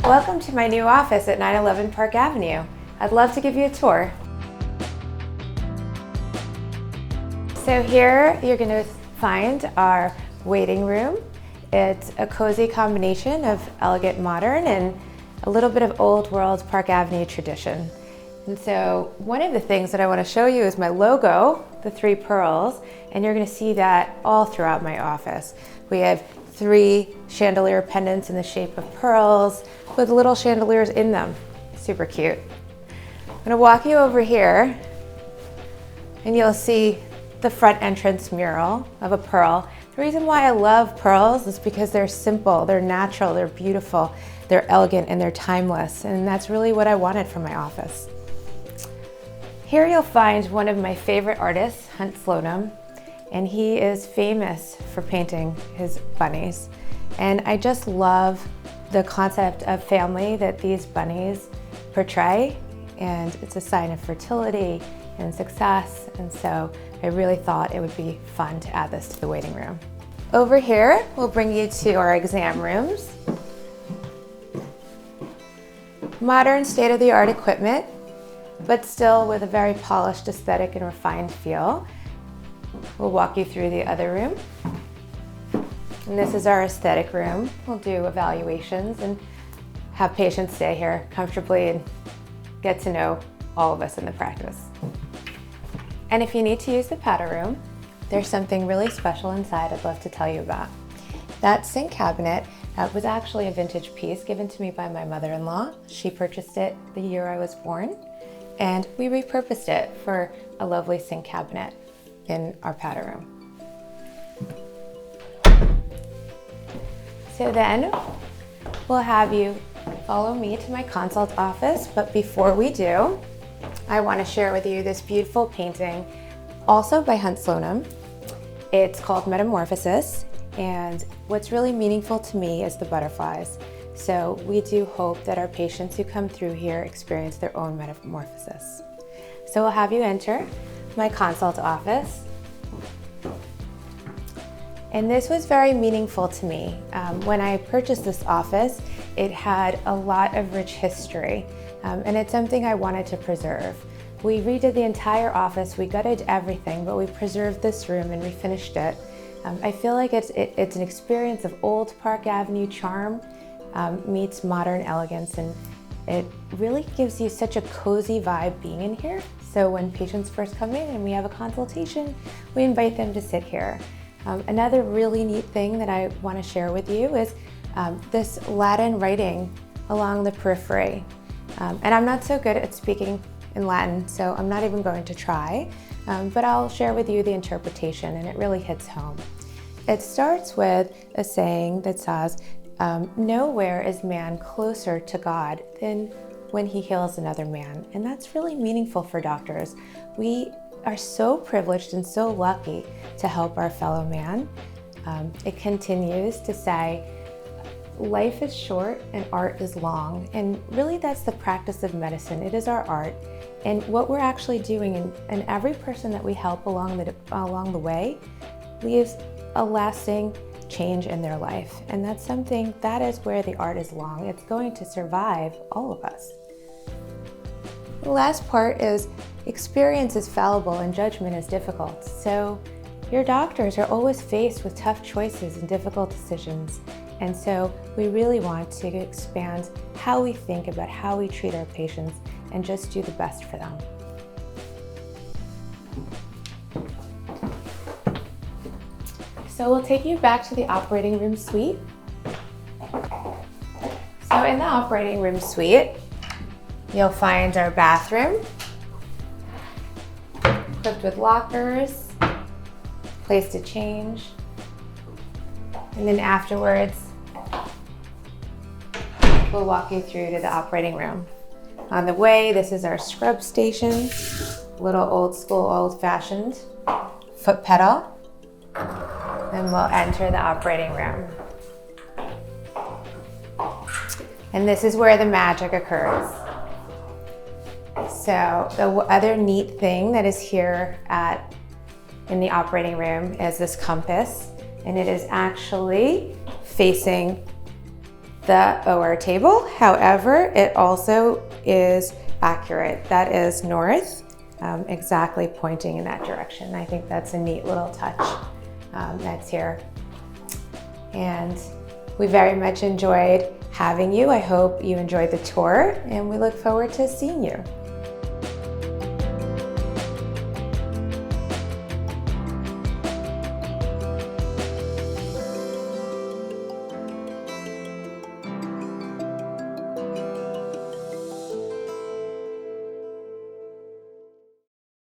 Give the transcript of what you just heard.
Welcome to my new office at 911 Park Avenue. I'd love to give you a tour. So here you're going to find our waiting room. It's a cozy combination of elegant modern and a little bit of old world Park Avenue tradition. And so one of the things that I want to show you is my logo, the 3 pearls, and you're going to see that all throughout my office. We have 3 chandelier pendants in the shape of pearls with little chandeliers in them. Super cute. I'm going to walk you over here and you'll see the front entrance mural of a pearl. The reason why I love pearls is because they're simple, they're natural, they're beautiful, they're elegant, and they're timeless. And that's really what I wanted for my office. Here you'll find one of my favorite artists, Hunt Slonim, and he is famous for painting his bunnies. And I just love the concept of family that these bunnies portray, and it's a sign of fertility and success, and so I really thought it would be fun to add this to the waiting room. Over here, we'll bring you to our exam rooms. Modern, state-of-the-art equipment, but still with a very polished aesthetic and refined feel. We'll walk you through the other room. And this is our aesthetic room. We'll do evaluations and have patients stay here comfortably and get to know all of us in the practice. And if you need to use the powder room, there's something really special inside I'd love to tell you about. That sink cabinet was actually a vintage piece given to me by my mother-in-law. She purchased it the year I was born, and we repurposed it for a lovely sink cabinet in our powder room. So then we'll have you follow me to my consult office, but before we do, I want to share with you this beautiful painting, also by Hunt Slonim. It's called Metamorphosis, and what's really meaningful to me is the butterflies. So we do hope that our patients who come through here experience their own metamorphosis. So we'll have you enter my consult office. And this was very meaningful to me. When I purchased this office, it had a lot of rich history, and it's something I wanted to preserve. We redid the entire office, we gutted everything, but we preserved this room and refinished it. I feel like it's an experience of old Park Avenue charm meets modern elegance, and it really gives you such a cozy vibe being in here. So when patients first come in and we have a consultation, we invite them to sit here. Another really neat thing that I want to share with you is this Latin writing along the periphery. And I'm not so good at speaking in Latin, so I'm not even going to try, but I'll share with you the interpretation, and it really hits home. It starts with a saying that says, nowhere is man closer to God than when he heals another man. And that's really meaningful for doctors. We are so privileged and so lucky to help our fellow man. It continues to say, life is short and art is long. And really that's the practice of medicine. It is our art. And what we're actually doing, and every person that we help along the way leaves a lasting change in their life. And that's something, that is where the art is long. It's going to survive all of us. The last part is experience is fallible and judgment is difficult. So your doctors are always faced with tough choices and difficult decisions. And so we really want to expand how we think about how we treat our patients and just do the best for them. So we'll take you back to the operating room suite. So in the operating room suite, you'll find our bathroom, equipped with lockers, place to change, and then afterwards, we'll walk you through to the operating room. On the way, this is our scrub station, little old school, old-fashioned foot pedal, and we'll enter the operating room. And this is where the magic occurs. So the other neat thing that is here in the operating room is this compass, and it is actually facing the OR table. However, it also is accurate. That is north, exactly pointing in that direction. I think that's a neat little touch that's here. And we very much enjoyed having you. I hope you enjoyed the tour, and we look forward to seeing you.